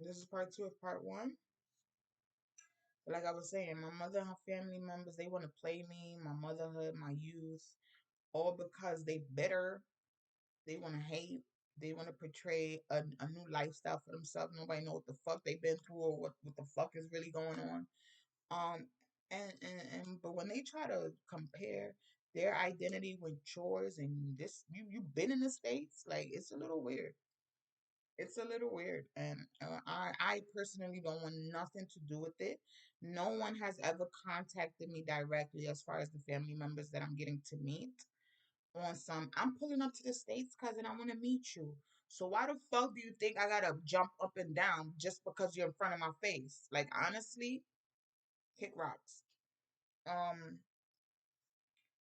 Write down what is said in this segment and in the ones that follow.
This is part two of part one. Like I was saying, my mother and her family members, they want to play me, my motherhood, my youth, all because they bitter. They want to hate. They want to portray a new lifestyle for themselves. Nobody know what the fuck they've been through or what the fuck is really going on. Um, and but when they try to compare their identity with yours and this, you've been in the States, like it's a little weird. It's a little weird, and I personally don't want nothing to do with it. No one has ever contacted me directly as far as the family members that I'm getting to meet on some. I'm pulling up to the States, cousin. I want to meet you. So why the fuck do you think I gotta jump up and down just because you're in front of my face? Like honestly, kick rocks. Um,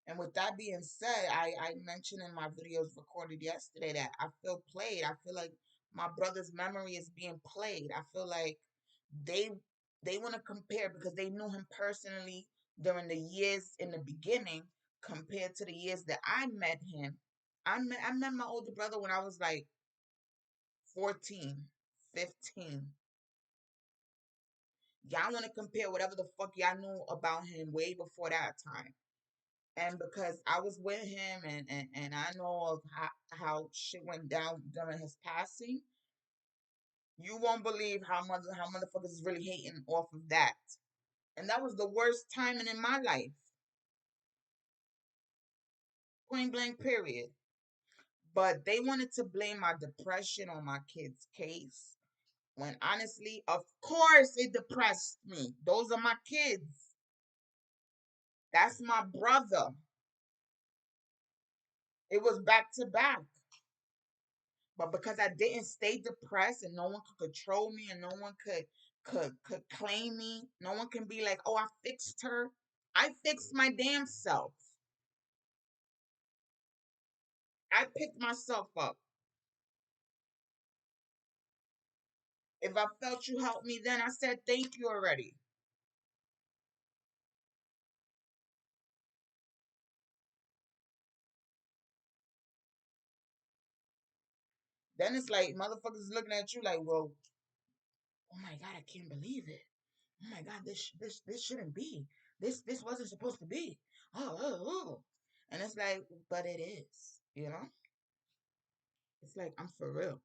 And with that being said, I mentioned in my videos recorded yesterday that I feel played. I feel like my brother's memory is being played. I feel like they they want to compare because they knew him personally during the years in the beginning compared to the years that I met him. I met my older brother when I was like 14, 15. Y'all want to compare whatever the fuck y'all knew about him way before that time. And because I was with him and I know of how shit went down during his passing, you won't believe how motherfuckers is really hating off of that. And that was the worst timing in my life. Point blank period. But they wanted to blame my depression on my kid's case. When honestly, of course it depressed me. Those are my kids. That's my brother. It was back to back. But because I didn't stay depressed and no one could control me and no one could claim me, no one can be like, "Oh, I fixed her." I fixed my damn self. I picked myself up. If I felt you helped me then, I said thank you already. Then it's like motherfuckers is looking at you like, "Well, oh my god, I can't believe it. Oh my god, this shouldn't be. This wasn't supposed to be." Oh. And it's like, but it is, you know? It's like I'm for real.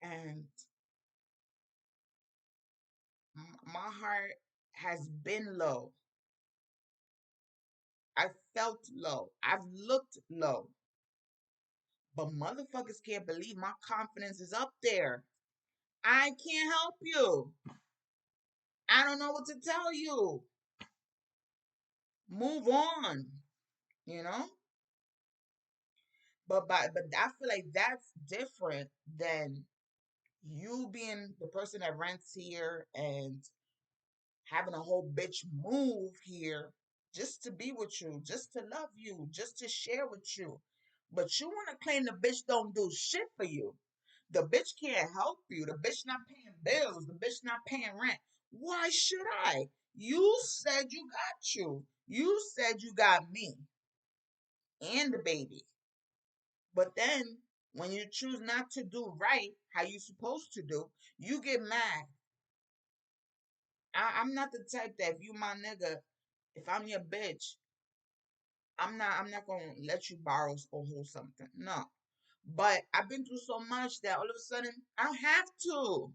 And my heart has been low. I felt low. I've looked low. But motherfuckers can't believe my confidence is up there. I can't help you. I don't know what to tell you. Move on, you know? But I feel like that's different than you being the person that rents here and having a whole bitch move here just to be with you, just to love you, just to share with you. But you want to claim the bitch don't do shit for you. The bitch can't help you. The bitch not paying bills. The bitch not paying rent. Why should I? You said you got you. You said you got me and the baby. But then when you choose not to do right how you supposed to do, you get mad. I'm not the type that if you my nigga, if I'm your bitch, I'm not gonna let you borrow or hold something. No. But I've been through so much that all of a sudden I don't have to.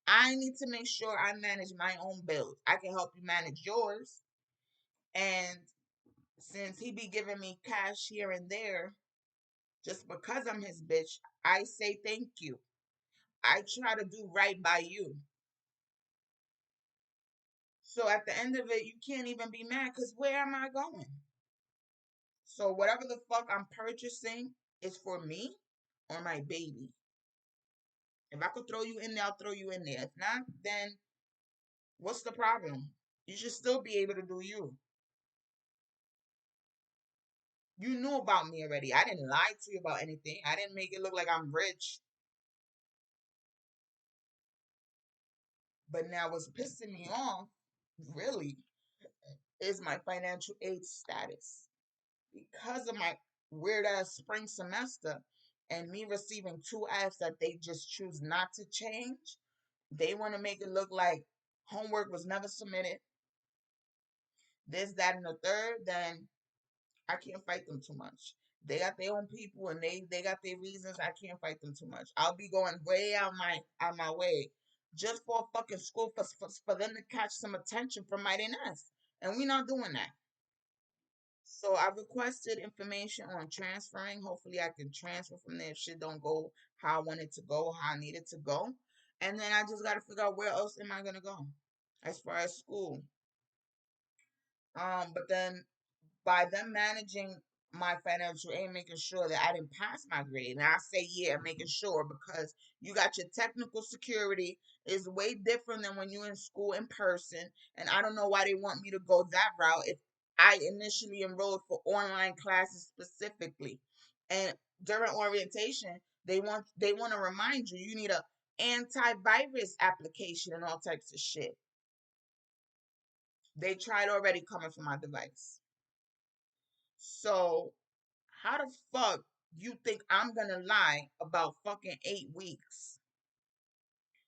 I need to make sure I manage my own bills. I can help you manage yours. And since he be giving me cash here and there, just because I'm his bitch, I say thank you. I try to do right by you. So at the end of it, you can't even be mad because where am I going? So whatever the fuck I'm purchasing is for me or my baby. If I could throw you in there, I'll throw you in there. If not, then what's the problem? You should still be able to do you. You knew about me already. I didn't lie to you about anything. I didn't make it look like I'm rich. But now what's pissing me off, really, is my financial aid status. Because of my weird ass spring semester, and me receiving two Fs that they just choose not to change, they want to make it look like homework was never submitted, this, that, and the third, then I can't fight them too much. They got their own people and they got their reasons. I can't fight them too much. I'll be going way out my way just for a fucking school for them to catch some attention from my ass. And we not doing that. So I requested information on transferring. Hopefully I can transfer from there if shit don't go how I want it to go, how I need it to go. And then I just gotta figure out where else am I gonna go as far as school. But then by them managing my financial aid, making sure that I didn't pass my grade. And I say, yeah, making sure because you got your technical security is way different than when you're in school in person. And I don't know why they want me to go that route if I initially enrolled for online classes specifically. And during orientation, they want to remind you you need a antivirus application and all types of shit. They tried already coming for my device. So how the fuck you think I'm gonna lie about fucking 8 weeks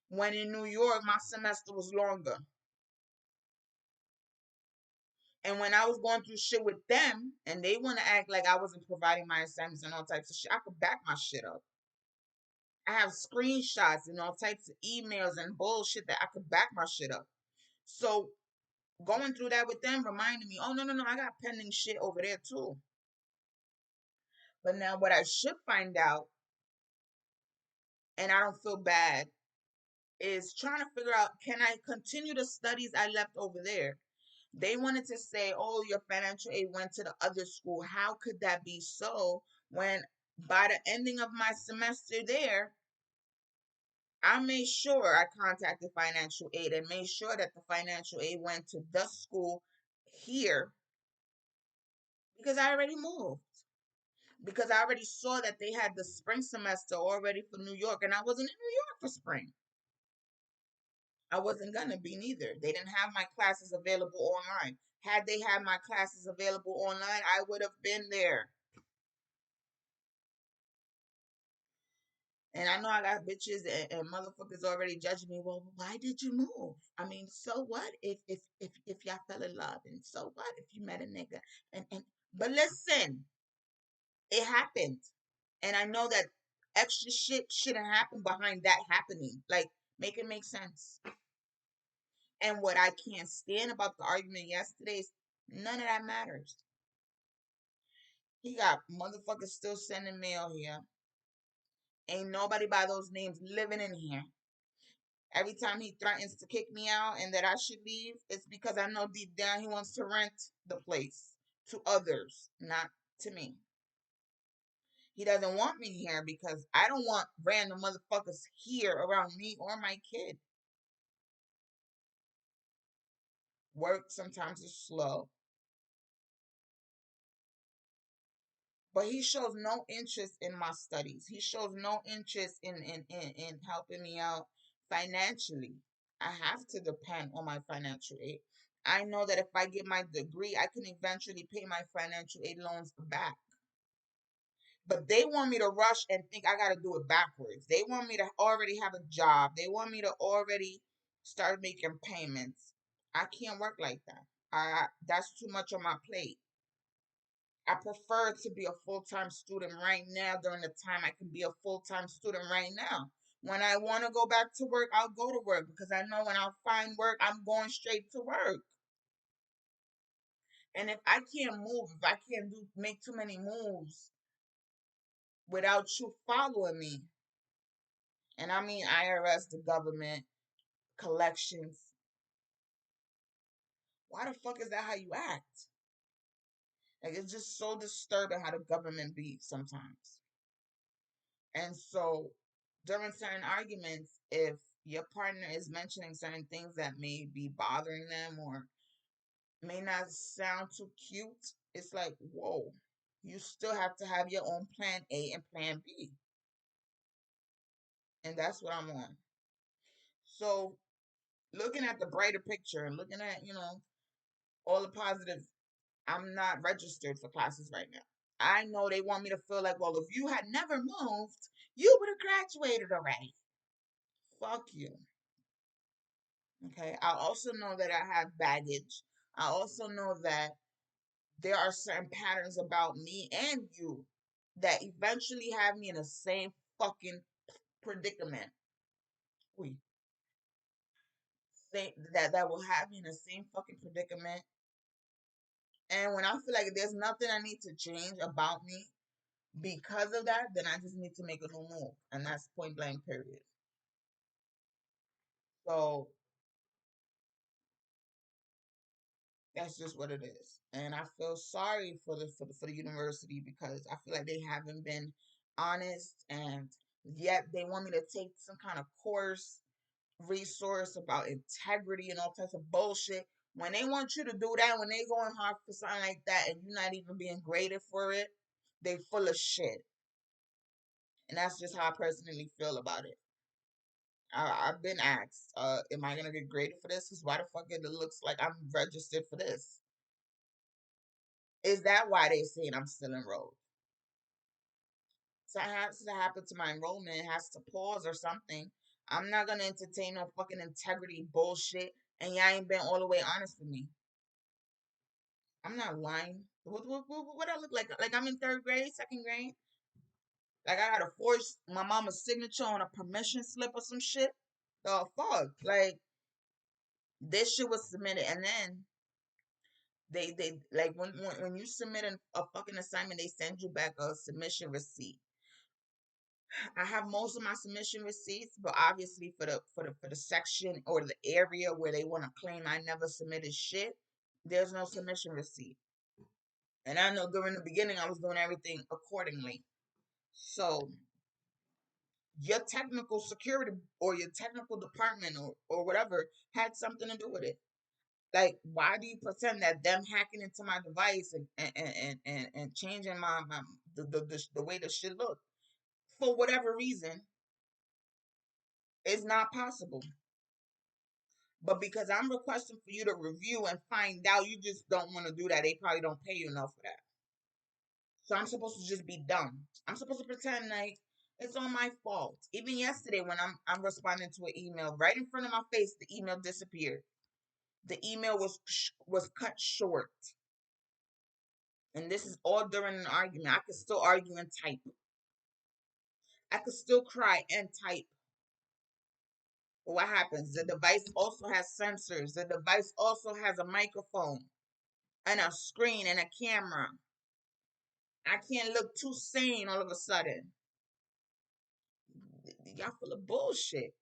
when in New York my semester was longer? And when I was going through shit with them and they wanna act like I wasn't providing my assignments and all types of shit, I could back my shit up. I have screenshots and all types of emails and bullshit that I could back my shit up. So going through that with them reminded me, oh no, no, no, I got pending shit over there too. But now what I should find out, and I don't feel bad, is trying to figure out, can I continue the studies I left over there? They wanted to say, oh, your financial aid went to the other school. How could that be so when by the ending of my semester there, I made sure I contacted financial aid and made sure that the financial aid went to the school here because I already moved. Because I already saw that they had the spring semester already for New York, and I wasn't in New York for spring. I wasn't gonna be neither. They didn't have my classes available online. Had they had my classes available online, I would have been there. And I know I got bitches and motherfuckers already judging me. Well, why did you move? I mean, so what if y'all fell in love, and so what if you met a nigga? And but listen, it happened, and I know that extra shit shouldn't happen behind that happening. Like, make it make sense. And what I can't stand about the argument yesterday is none of that matters. He got motherfuckers still sending mail here. Ain't nobody by those names living in here. Every time he threatens to kick me out and that I should leave, it's because I know deep down he wants to rent the place to others, not to me. He doesn't want me here because I don't want random motherfuckers here around me or my kid. Work sometimes is slow. But he shows no interest in my studies. He shows no interest in helping me out financially. I have to depend on my financial aid. I know that if I get my degree, I can eventually pay my financial aid loans back. But they want me to rush and think I got to do it backwards. They want me to already have a job. They want me to already start making payments. I can't work like that. That's too much on my plate. I prefer to be a full time student right now during the time I can be a full time student right now. When I want to go back to work, I'll go to work because I know when I find work, I'm going straight to work. And if I can't move, if I can't make too many moves without you following me, and I mean IRS, the government, collections, why the fuck is that how you act? Like, it's just so disturbing how the government be sometimes. And so during certain arguments, if your partner is mentioning certain things that may be bothering them or may not sound too cute, it's like, whoa, you still have to have your own plan A and plan B. And that's what I'm on. So looking at the brighter picture and looking at, all the positives, I'm not registered for classes right now. I know they want me to feel like, well, if you had never moved, you would have graduated already. Fuck you. Okay. I also know that I have baggage. I also know that there are certain patterns about me and you that eventually have me in the same fucking predicament. We think that will have me in the same fucking predicament. And when I feel like there's nothing I need to change about me because of that, then I just need to make a new move. And that's point blank period. So that's just what it is. And I feel sorry for the university because I feel like they haven't been honest, and yet they want me to take some kind of course resource about integrity and all types of bullshit. When they want you to do that, when they going hard for something like that and you're not even being graded for it, they full of shit. And that's just how I personally feel about it. I've been asked, am I gonna get graded for this? Because why the fuck it looks like I'm registered for this? Is that why they saying I'm still enrolled? So it has to happen to my enrollment. It has to pause or something. I'm not gonna entertain no fucking integrity bullshit, and y'all ain't been all the way honest with me. I'm not lying. What I look like? Like I'm in third grade, second grade? Like I gotta force my mama's signature on a permission slip or some shit? The fuck? Like this shit was submitted, and then they like when you submit a fucking assignment, they send you back a submission receipt. I have most of my submission receipts, but obviously for the section or the area where they want to claim I never submitted shit, there's no submission receipt. And I know during the beginning I was doing everything accordingly. So your technical security or your technical department or whatever had something to do with it. Like, why do you pretend that them hacking into my device and changing my the way the shit look for whatever reason is not possible? But because I'm requesting for you to review and find out, you just don't want to do that. They probably don't pay you enough for that. So I'm supposed to just be dumb. I'm supposed to pretend like it's all my fault. Even yesterday when I'm responding to an email right in front of my face, the email disappeared. The email was cut short. And this is all during an argument. I could still argue and type. I could still cry and type. But what happens? The device also has sensors. The device also has a microphone and a screen and a camera. I can't look too sane all of a sudden. Y'all full of bullshit.